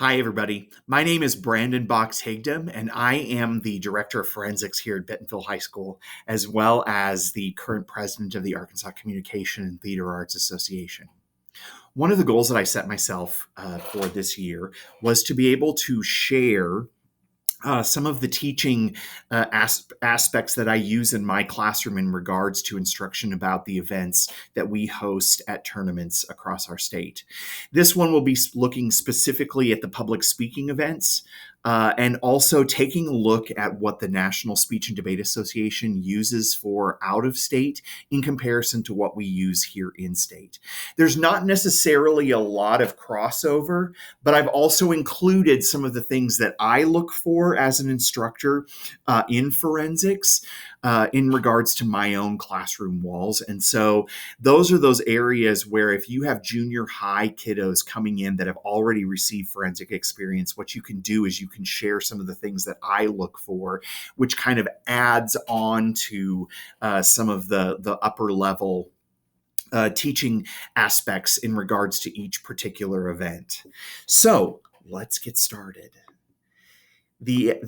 Hi, everybody. My name is Brandon Box Higdon, and I am the Director of Forensics here at Bentonville High School, as well as the current president of the Arkansas Communication and Theater Arts Association. One of the goals that I set myself for this year was to be able to share some of the teaching aspects that I use in my classroom in regards to instruction about the events that we host at tournaments across our state. This one will be looking specifically at the public speaking events and also taking a look at what the National Speech and Debate Association uses for out of state in comparison to what we use here in state. There's not necessarily a lot of crossover, but I've also included some of the things that I look for as an instructor in forensics in regards to my own classroom walls. And so those are those areas where if you have junior high kiddos coming in that have already received forensic experience, what you can do is you can share some of the things that I look for, which kind of adds on to some of the upper level teaching aspects in regards to each particular event. So let's get started. The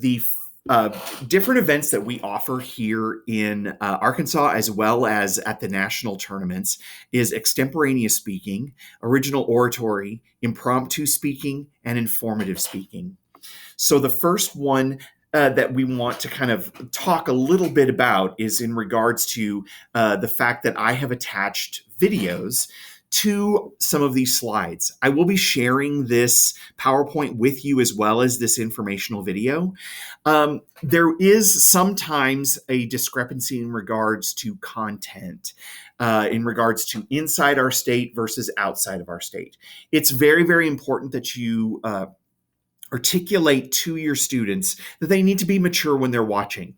different events that we offer here in Arkansas, as well as at the national tournaments, is extemporaneous speaking, original oratory, impromptu speaking, and informative speaking. So the first one that we want to kind of talk a little bit about is in regards to the fact that I have attached videos to some of these slides. I will be sharing this PowerPoint with you as well as this informational video. There is sometimes a discrepancy in regards to content, in regards to inside our state versus outside of our state. It's very, very important that you articulate to your students that they need to be mature when they're watching,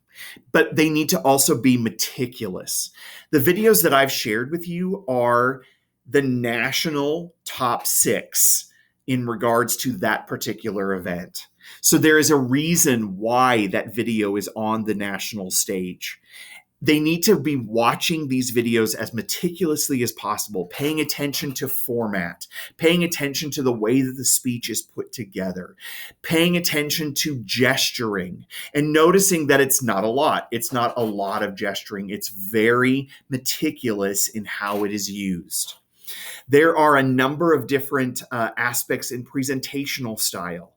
but they need to also be meticulous. The videos that I've shared with you are the national top 6 in regards to that particular event. So there is a reason why that video is on the national stage. They need to be watching these videos as meticulously as possible, paying attention to format, paying attention to the way that the speech is put together, paying attention to gesturing, and noticing that it's not a lot. It's not a lot of gesturing. It's very meticulous in how it is used. There are a number of different aspects in presentational style.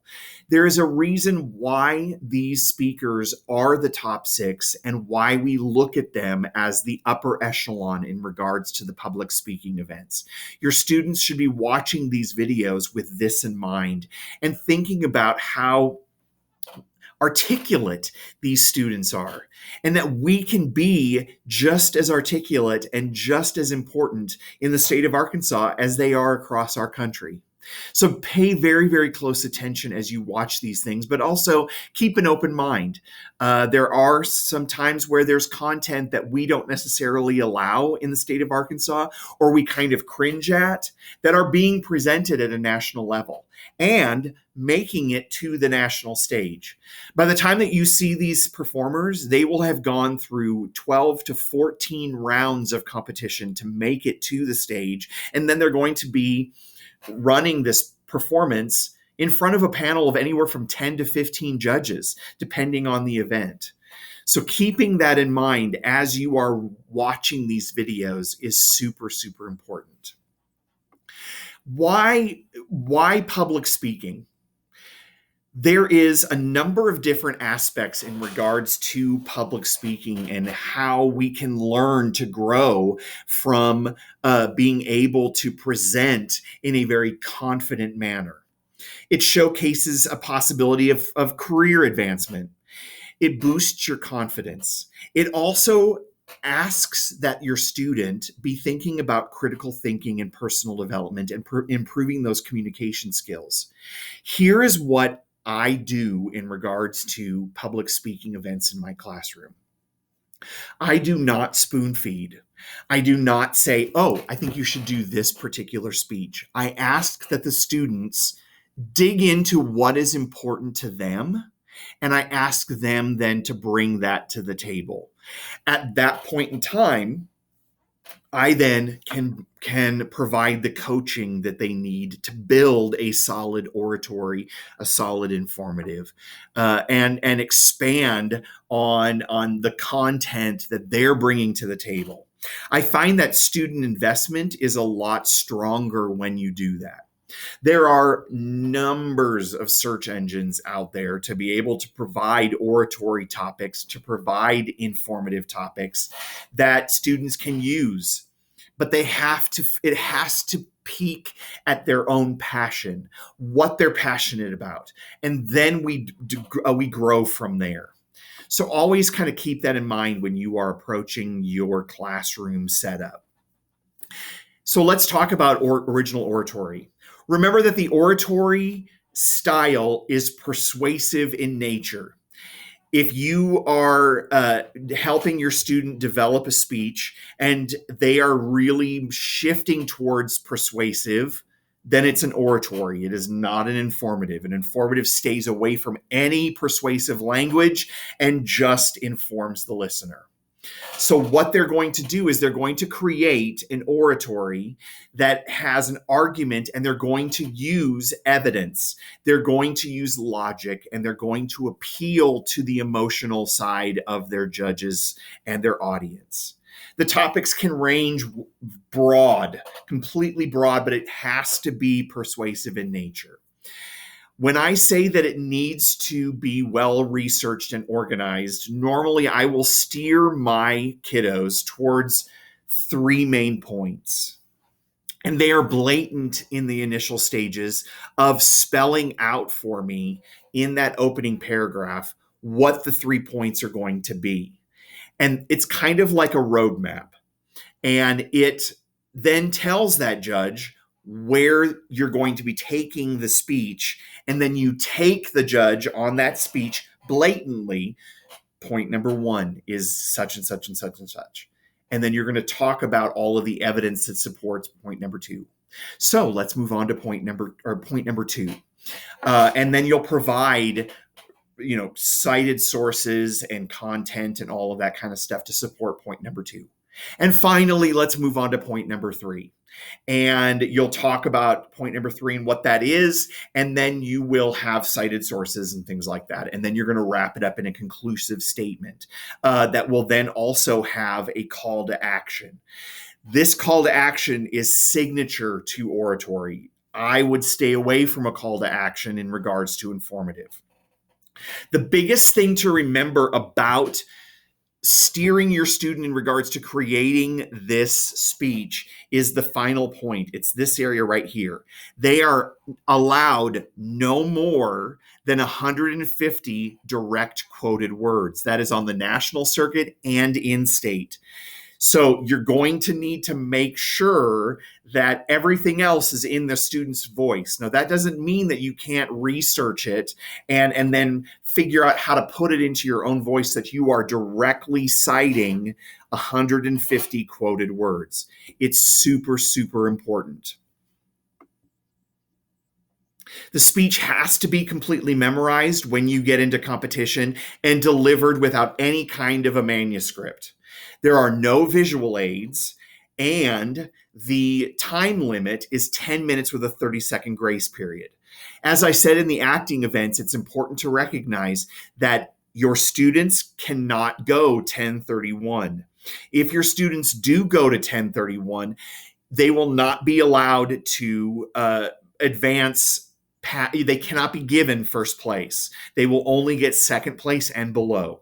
There is a reason why these speakers are the top 6 and why we look at them as the upper echelon in regards to the public speaking events. Your students should be watching these videos with this in mind and thinking about how articulate these students are, and that we can be just as articulate and just as important in the state of Arkansas as they are across our country. So pay very, very close attention as you watch these things, but also keep an open mind. There are some times where there's content that we don't necessarily allow in the state of Arkansas, or we kind of cringe at, that are being presented at a national level and making it to the national stage. By the time that you see these performers, they will have gone through 12 to 14 rounds of competition to make it to the stage, and then they're going to be running this performance in front of a panel of anywhere from 10 to 15 judges, depending on the event. So keeping that in mind as you are watching these videos is super, super important. Why public speaking? There is a number of different aspects in regards to public speaking and how we can learn to grow from being able to present in a very confident manner. It showcases a possibility of career advancement. It boosts your confidence. It also asks that your student be thinking about critical thinking and personal development and improving those communication skills. Here is what I do in regards to public speaking events in my classroom. I do not spoon feed. I do not say, oh, I think you should do this particular speech. I ask that the students dig into what is important to them, and I ask them then to bring that to the table. At that point in time, I then can provide the coaching that they need to build a solid oratory, a solid informative, and expand on the content that they're bringing to the table. I find that student investment is a lot stronger when you do that. There are numbers of search engines out there to be able to provide oratory topics, to provide informative topics that students can use. But it has to peak at their own passion, what they're passionate about. And then we grow from there. So always kind of keep that in mind when you are approaching your classroom setup. So let's talk about original oratory. Remember that the oratory style is persuasive in nature. If you are helping your student develop a speech and they are really shifting towards persuasive, then it's an oratory. It is not an informative. An informative stays away from any persuasive language and just informs the listener. So what they're going to do is they're going to create an oratory that has an argument, and they're going to use evidence. They're going to use logic, and they're going to appeal to the emotional side of their judges and their audience. The topics can range broad, completely broad, but it has to be persuasive in nature. When I say that it needs to be well researched and organized, normally I will steer my kiddos towards three main points. And they are blatant in the initial stages of spelling out for me in that opening paragraph what the 3 points are going to be. And it's kind of like a roadmap. And it then tells that judge where you're going to be taking the speech, and then you take the judge on that speech blatantly. Point number 1 is such and such and such and such. And then you're going to talk about all of the evidence that supports point number 2. So let's move on to point number 2. And then you'll provide cited sources and content and all of that kind of stuff to support point number 2. And finally, let's move on to point number 3. And you'll talk about point number 3 and what that is, and then you will have cited sources and things like that. And then you're going to wrap it up in a conclusive statement that will then also have a call to action. This call to action is signature to oratory. I would stay away from a call to action in regards to informative. The biggest thing to remember about steering your student in regards to creating this speech is the final point. It's this area right here. They are allowed no more than 150 direct quoted words. That is on the national circuit and in state. So you're going to need to make sure that everything else is in the student's voice. Now, that doesn't mean that you can't research it and then figure out how to put it into your own voice, that you are directly citing 150 quoted words. It's super, super important. The speech has to be completely memorized when you get into competition and delivered without any kind of a manuscript. There are no visual aids, and the time limit is 10 minutes with a 30-second grace period. As I said in the acting events, it's important to recognize that your students cannot go 1031. If your students do go to 1031, they will not be allowed to advance. They cannot be given first place. They will only get second place and below.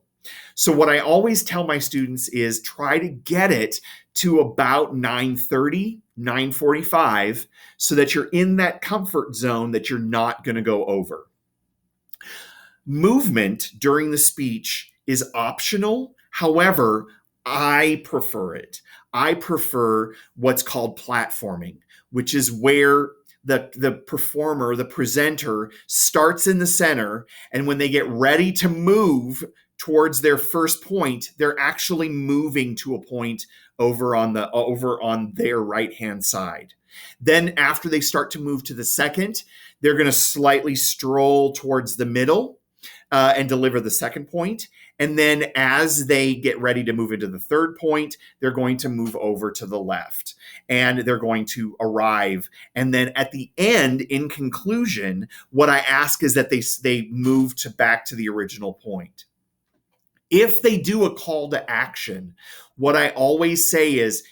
So what I always tell my students is try to get it to about 9:30, 9:45, so that you're in that comfort zone that you're not going to go over. Movement during the speech is optional. However, I prefer it. I prefer what's called platforming, which is where the performer, the presenter, starts in the center, and when they get ready to move towards their first point, they're actually moving to a point over on their right-hand side. Then after they start to move to the second, they're going to slightly stroll towards the middle and deliver the second point. And then as they get ready to move into the third point, they're going to move over to the left and they're going to arrive. And then at the end, in conclusion, what I ask is that they move back to the original point. If they do a call to action, what I always say is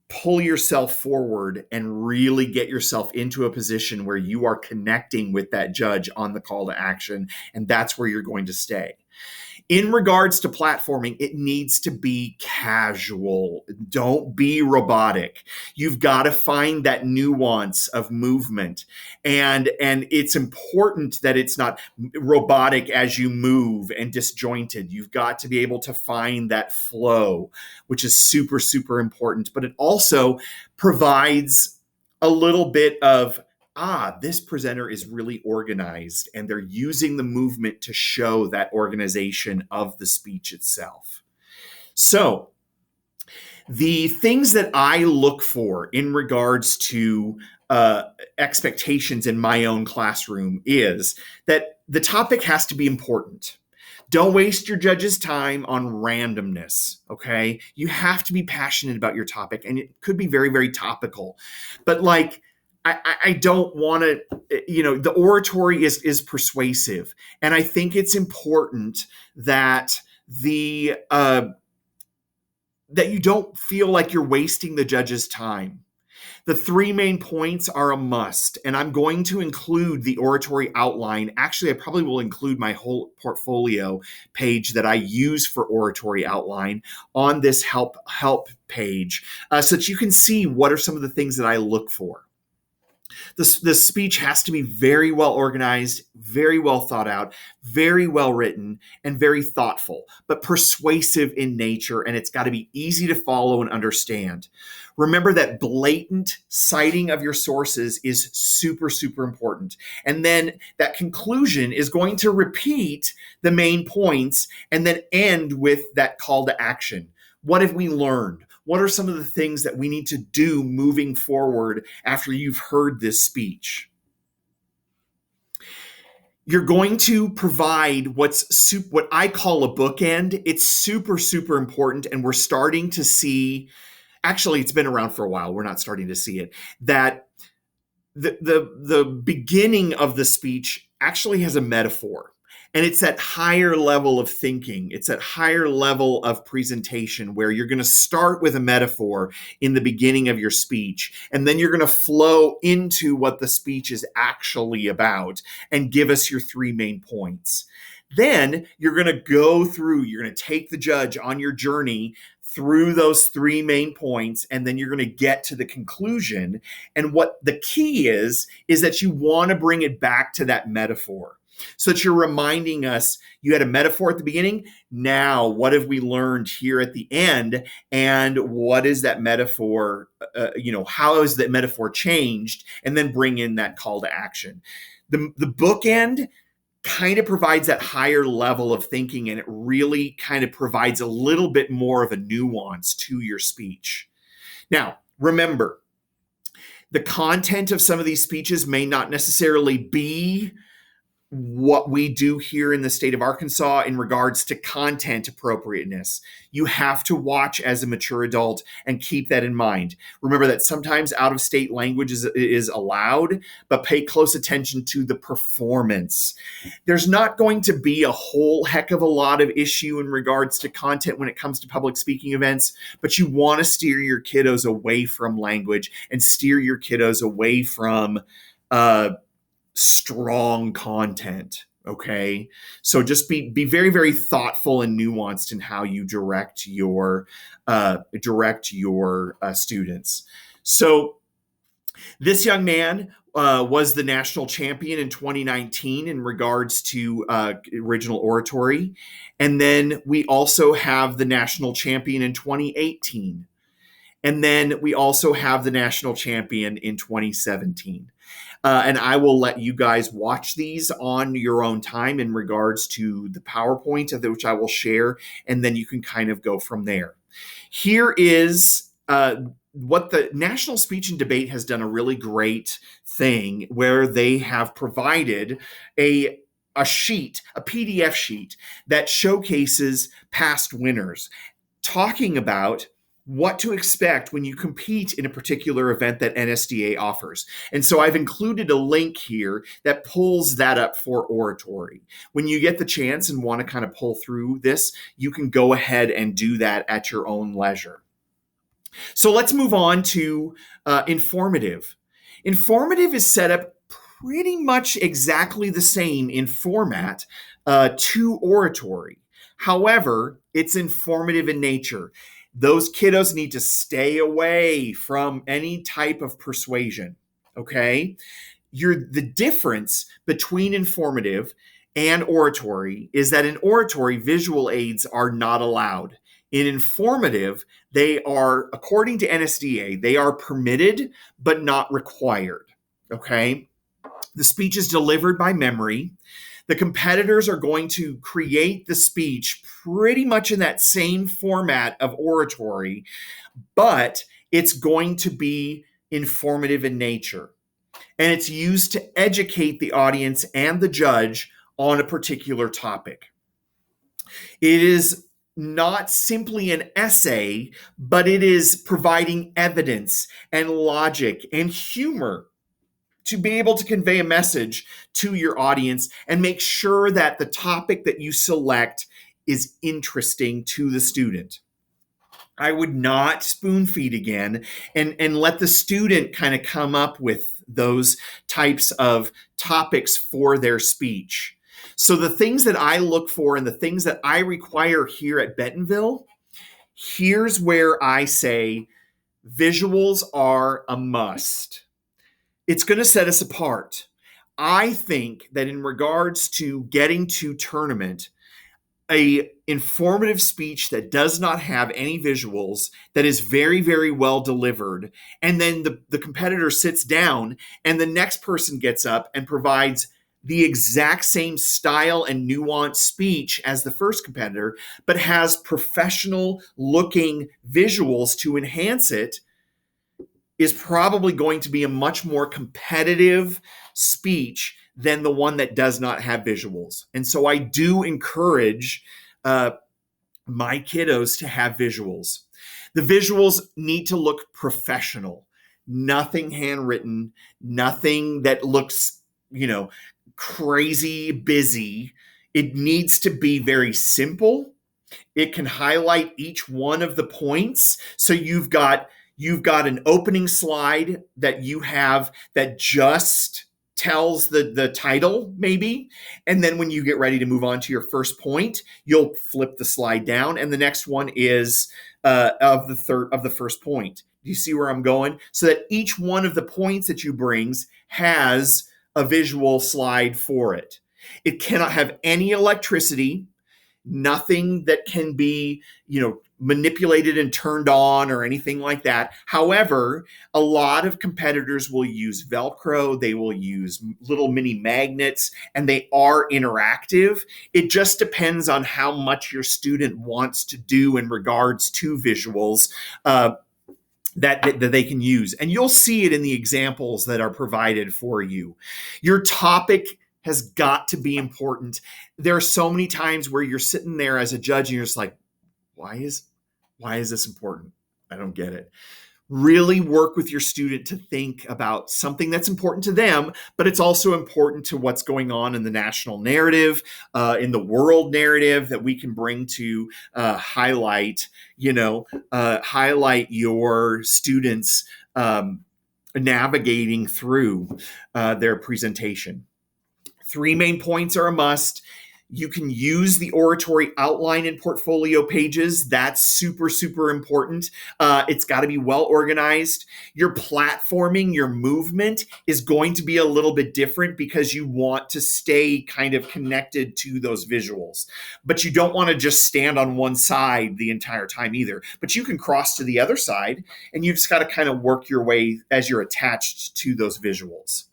pull yourself forward and really get yourself into a position where you are connecting with that judge on the call to action, and that's where you're going to stay. In regards to platforming, it needs to be casual. Don't be robotic. You've got to find that nuance of movement. And it's important that it's not robotic as you move and disjointed. You've got to be able to find that flow, which is super, super important. But it also provides a little bit of this presenter is really organized and they're using the movement to show that organization of the speech itself. So the things that I look for in regards to expectations in my own classroom is that the topic has to be important. Don't waste your judge's time on randomness, okay? You have to be passionate about your topic, and it could be very, very topical. But I don't want to, the oratory is persuasive. And I think it's important that that you don't feel like you're wasting the judge's time. The 3 main points are a must, and I'm going to include the oratory outline. Actually, I probably will include my whole portfolio page that I use for oratory outline on this help page so that you can see what are some of the things that I look for. The speech has to be very well organized, very well thought out, very well written, and very thoughtful, but persuasive in nature, and it's got to be easy to follow and understand. Remember that blatant citing of your sources is super, super important. And then that conclusion is going to repeat the main points and then end with that call to action. What have we learned? What are some of the things that we need to do moving forward after you've heard this speech? You're going to provide what I call a bookend. It's super, super important. And we're starting to see, actually, it's been around for a while. We're not starting to see it, that the beginning of the speech actually has a metaphor. And it's that higher level of thinking. It's that higher level of presentation where you're going to start with a metaphor in the beginning of your speech, and then you're going to flow into what the speech is actually about and give us your 3 main points. Then you're going to go through, you're going to take the judge on your journey through those 3 main points, and then you're going to get to the conclusion. And what the key is that you want to bring it back to that metaphor. So that you're reminding us, you had a metaphor at the beginning. Now, what have we learned here at the end? And what is that metaphor? How has that metaphor changed? And then bring in that call to action. The bookend kind of provides that higher level of thinking, and it really kind of provides a little bit more of a nuance to your speech. Now, remember, the content of some of these speeches may not necessarily be what we do here in the state of Arkansas in regards to content appropriateness. You have to watch as a mature adult and keep that in mind. Remember that sometimes out-of-state language is allowed, but pay close attention to the performance. There's not going to be a whole heck of a lot of issue in regards to content when it comes to public speaking events, but you want to steer your kiddos away from language and steer your kiddos away from strong content. Okay. So just be very, very thoughtful and nuanced in how you direct your students. So this young man was the national champion in 2019 in regards to original oratory. And then we also have the national champion in 2018. And then we also have the national champion in 2017. And I will let you guys watch these on your own time in regards to the PowerPoint, which I will share, and then you can kind of go from there. Here is what the National Speech and Debate has done a really great thing where they have provided a a sheet, a PDF sheet that showcases past winners, talking about what to expect when you compete in a particular event that NSDA offers. And so I've included a link here that pulls that up for oratory. When you get the chance and want to kind of pull through this, you can go ahead and do that at your own leisure. So let's move on to informative. Informative is set up pretty much exactly the same in format to oratory. However, it's informative in nature. Those kiddos need to stay away from any type of persuasion, okay? The difference between informative and oratory is that in oratory, visual aids are not allowed. In informative, they are, according to NSDA, they are permitted but not required, okay? The speech is delivered by memory. The competitors are going to create the speech pretty much in that same format of oratory, but it's going to be informative in nature. And it's used to educate the audience and the judge on a particular topic. It is not simply an essay, but it is providing evidence and logic and humor to be able to convey a message to your audience and make sure that the topic that you select is interesting to the student. I would not spoon feed again and let the student kind of come up with those types of topics for their speech. So the things that I look for and the things that I require here at Bentonville, here's where I say visuals are a must. It's going to set us apart. I think that in regards to getting to tournament, a informative speech that does not have any visuals, that is very, very well delivered, and then the competitor sits down and the next person gets up and provides the exact same style and nuanced speech as the first competitor, but has professional looking visuals to enhance it, is probably going to be a much more competitive speech than the one that does not have visuals. And so I do encourage my kiddos to have visuals. The visuals need to look professional, nothing handwritten, nothing that looks, crazy busy. It needs to be very simple. It can highlight each one of the points. So you've got an opening slide that you have that just tells the title, maybe. And then when you get ready to move on to your first point, you'll flip the slide down. And the next one is of the first point. Do you see where I'm going? So that each one of the points that you brings has a visual slide for it. It cannot have any electricity, nothing that can be, manipulated and turned on or anything like that. However, a lot of competitors will use Velcro, they will use little mini magnets, and they are interactive. It just depends on how much your student wants to do in regards to visuals that they can use. And you'll see it in the examples that are provided for you. Your topic has got to be important. There are so many times where you're sitting there as a judge and you're just like, why is this important? I don't get it. Really work with your student to think about something that's important to them, but it's also important to what's going on in the national narrative, in the world narrative that we can bring to highlight your students navigating through their presentation. 3 main points are a must. You can use the oratory outline in portfolio pages. That's super, super important. It's got to be well organized. Your platforming, your movement is going to be a little bit different because you want to stay kind of connected to those visuals. But you don't want to just stand on one side the entire time either. But you can cross to the other side, and you've just got to kind of work your way as you're attached to those visuals.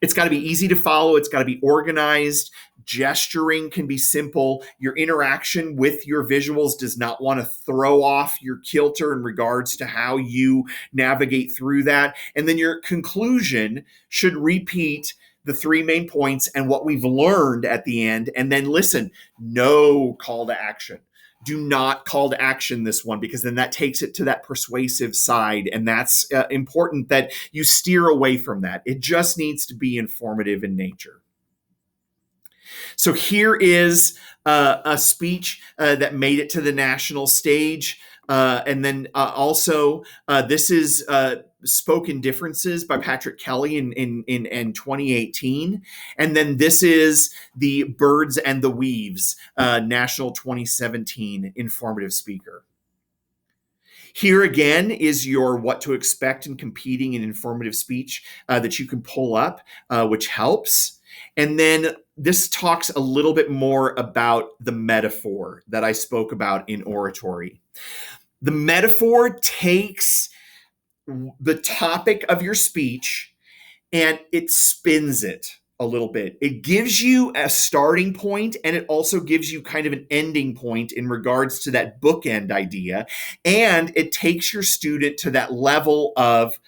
It's got to be easy to follow. It's got to be organized. Gesturing can be simple. Your interaction with your visuals does not want to throw off your kilter in regards to how you navigate through that. And then your conclusion should repeat the three main points and what we've learned at the end, and then listen, no call to action. Do not call to action this one, because then that takes it to that persuasive side, and that's important that you steer away from that. It just needs to be informative in nature. So here is a speech that made it to the national stage. And then also, this is Spoken Differences by Patrick Kelly in 2018. And then this is the Birds and the Weaves National 2017 Informative Speaker. Here again is your what to expect in competing in informative speech that you can pull up, which helps. And then this talks a little bit more about the metaphor that I spoke about in oratory. The metaphor takes the topic of your speech and it spins it a little bit. It gives you a starting point, and it also gives you kind of an ending point in regards to that bookend idea. And it takes your student to that level of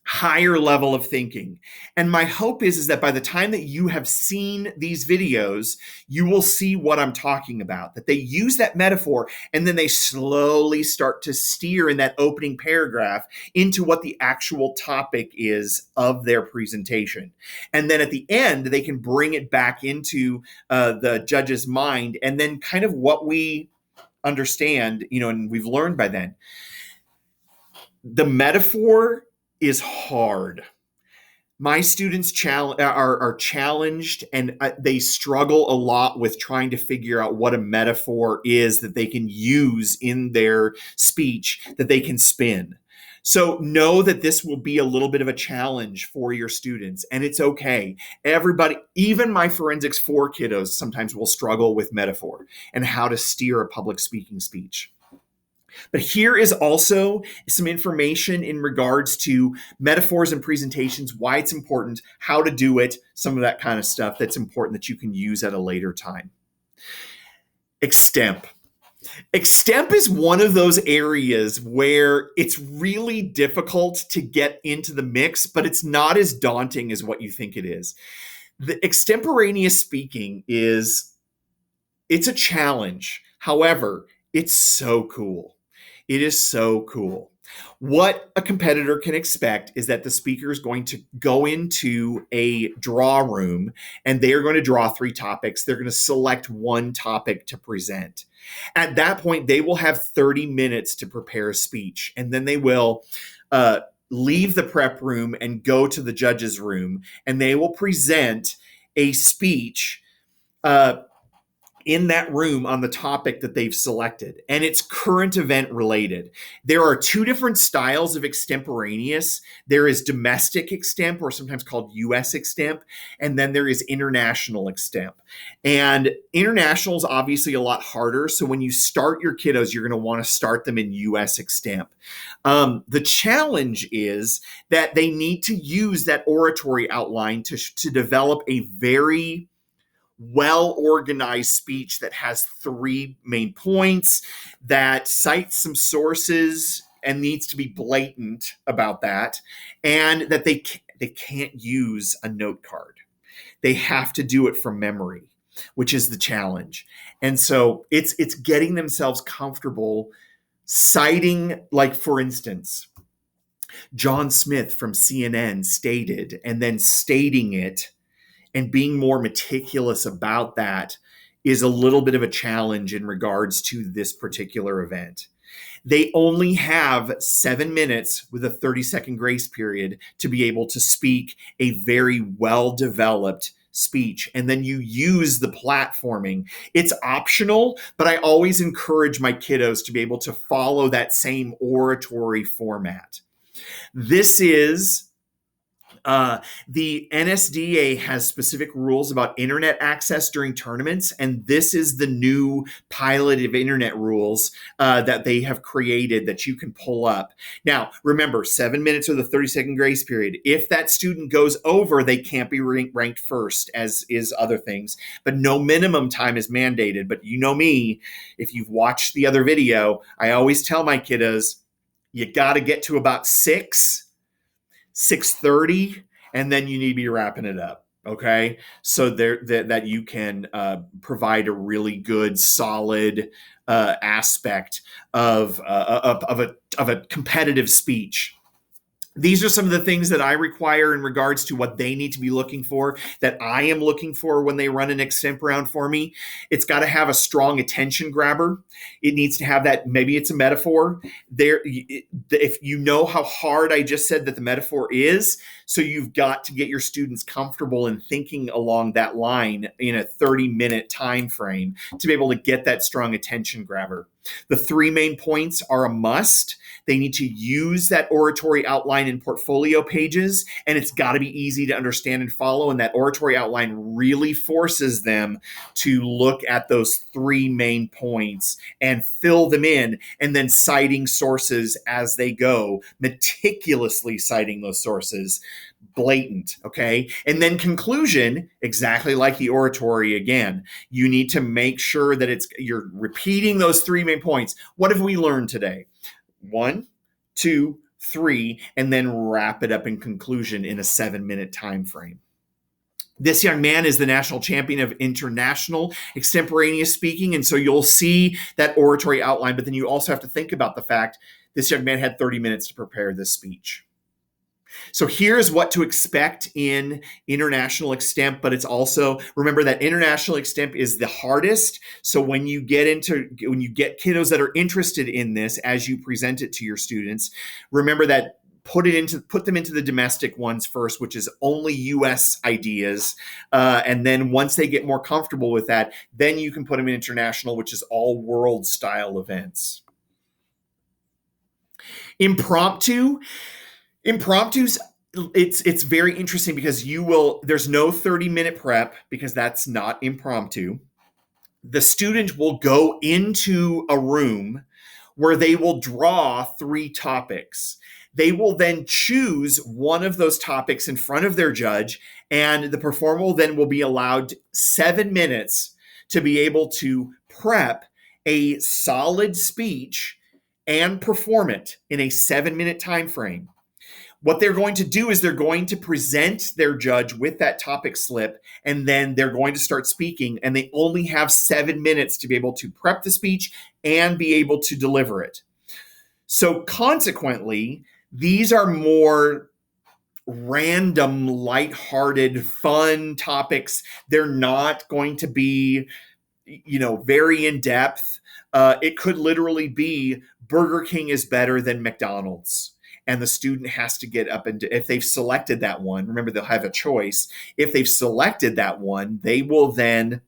higher level of thinking. And my hope is that by the time that you have seen these videos, you will see what I'm talking about, that they use that metaphor and then they slowly start to steer in that opening paragraph into what the actual topic is of their presentation. And then at the end, they can bring it back into the judge's mind, and then kind of what we understand, and we've learned by then. The metaphor is hard. My students are challenged, and they struggle a lot with trying to figure out what a metaphor is that they can use in their speech that they can spin. So know that this will be a little bit of a challenge for your students, and it's okay. Everybody, even my Forensics 4 kiddos, sometimes will struggle with metaphor and how to steer a public speaking speech. But here is also some information in regards to metaphors and presentations, why it's important, how to do it, some of that kind of stuff that's important that you can use at a later time. Extemp. Extemp is one of those areas where it's really difficult to get into the mix, but it's not as daunting as what you think it is. The extemporaneous speaking it's a challenge. However, it's so cool. It is so cool. What a competitor can expect is that the speaker is going to go into a draw room and they are going to draw 3 topics. They're going to select one topic to present. At that point, they will have 30 minutes to prepare a speech, and then they will leave the prep room and go to the judge's room, and they will present a speech in that room on the topic that they've selected, and it's current event related. There are 2 different styles of extemporaneous. There is domestic extemp, or sometimes called US extemp, and then there is international extemp. And international is obviously a lot harder, so when you start your kiddos, you're going to want to start them in US extemp. The challenge is that they need to use that oratory outline to develop a very well-organized speech that has 3 main points, that cites some sources and needs to be blatant about that, and that they can't use a note card. They have to do it from memory, which is the challenge. And so it's getting themselves comfortable citing, like, for instance, John Smith from CNN stated, and then stating it and being more meticulous about that is a little bit of a challenge in regards to this particular event. They only have 7 minutes with a 30-second grace period to be able to speak a very well-developed speech. And then you use the platforming. It's optional, but I always encourage my kiddos to be able to follow that same oratory format. This is the NSDA has specific rules about internet access during tournaments, and this is the new pilot of internet rules that they have created that you can pull up. Now, remember, 7 minutes or the 30-second grace period. If that student goes over, they can't be ranked first, as is other things, but no minimum time is mandated. But you know me, if you've watched the other video, I always tell my kiddos, you got to get to about 6:30, and then you need to be wrapping it up. Okay, so that you can provide a really good, solid aspect of a competitive speech. These are some of the things that I require in regards to what they need to be looking for, that I am looking for when they run an extemp round for me. It's got to have a strong attention grabber. It needs to have that, maybe it's a metaphor. If you know how hard I just said that the metaphor is, so you've got to get your students comfortable in thinking along that line in a 30-minute time frame to be able to get that strong attention grabber. The 3 main points are a must. They need to use that oratory outline in portfolio pages, and it's got to be easy to understand and follow. And that oratory outline really forces them to look at those 3 main points and fill them in, and then citing sources as they go, meticulously citing those sources. Blatant, okay? And then conclusion, exactly like the oratory again. You need to make sure that you're repeating those 3 main points. What have we learned today? 1, 2, 3, and then wrap it up in conclusion in a 7-minute time frame. This young man is the national champion of international extemporaneous speaking, and so you'll see that oratory outline, but then you also have to think about the fact this young man had 30 minutes to prepare this speech. So here's what to expect in international extemp, but it's also, remember that international extemp is the hardest. So when you get kiddos that are interested in this as you present it to your students, remember that put them into the domestic ones first, which is only US ideas. And then once they get more comfortable with that, then you can put them in international, which is all world style events. Impromptus, it's very interesting because there's no 30-minute prep because that's not impromptu. The student will go into a room where they will draw 3 topics. They will then choose one of those topics in front of their judge, and the performer will be allowed 7 minutes to be able to prep a solid speech and perform it in a 7-minute time frame. What they're going to do is they're going to present their judge with that topic slip, and then they're going to start speaking, and they only have 7 minutes to be able to prep the speech and be able to deliver it. So consequently, these are more random, lighthearted, fun topics. They're not going to be, very in depth. It could literally be Burger King is better than McDonald's. And the student has to get up and if they've selected that one, remember they'll have a choice. If they've selected that one, they will then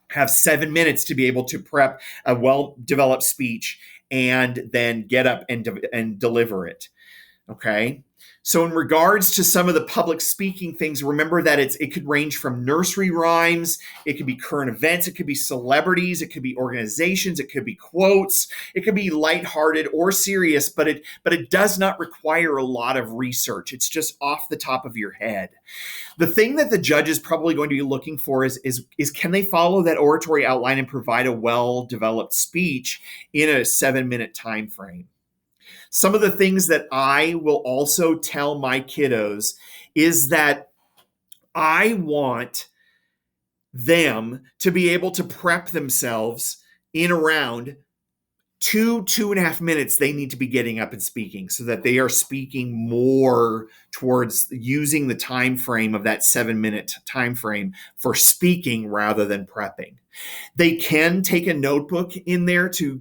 have 7 minutes to be able to prep a well-developed speech and then get up and deliver it. Okay. So in regards to some of the public speaking things, remember that it could range from nursery rhymes, it could be current events, it could be celebrities, it could be organizations, it could be quotes, it could be lighthearted or serious, but it does not require a lot of research. It's just off the top of your head. The thing that the judge is probably going to be looking for is can they follow that oratory outline and provide a well-developed speech in a 7-minute time frame? Some of the things that I will also tell my kiddos is that I want them to be able to prep themselves in around 2.5 minutes. They need to be getting up and speaking so that they are speaking more towards using the time frame of that 7-minute time frame for speaking rather than prepping. They can take a notebook in there to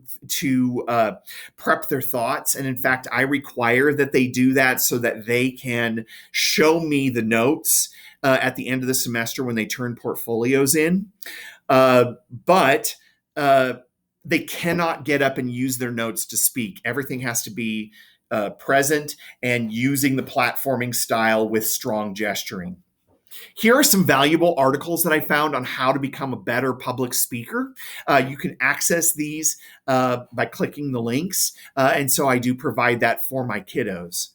prep their thoughts. And in fact, I require that they do that so that they can show me the notes at the end of the semester when they turn portfolios in. But they cannot get up and use their notes to speak. Everything has to be present and using the platforming style with strong gesturing. Here are some valuable articles that I found on how to become a better public speaker. You can access these by clicking the links. And so I do provide that for my kiddos.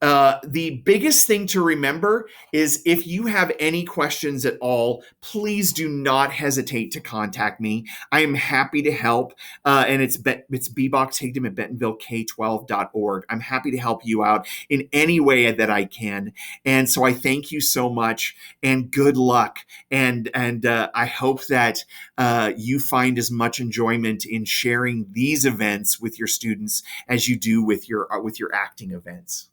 The biggest thing to remember is if you have any questions at all, please do not hesitate to contact me. I am happy to help. And it's bboxhigdon at bentonvillek12.org. I'm happy to help you out in any way that I can. And so I thank you so much and good luck. And I hope that you find as much enjoyment in sharing these events with your students as you do with your acting events.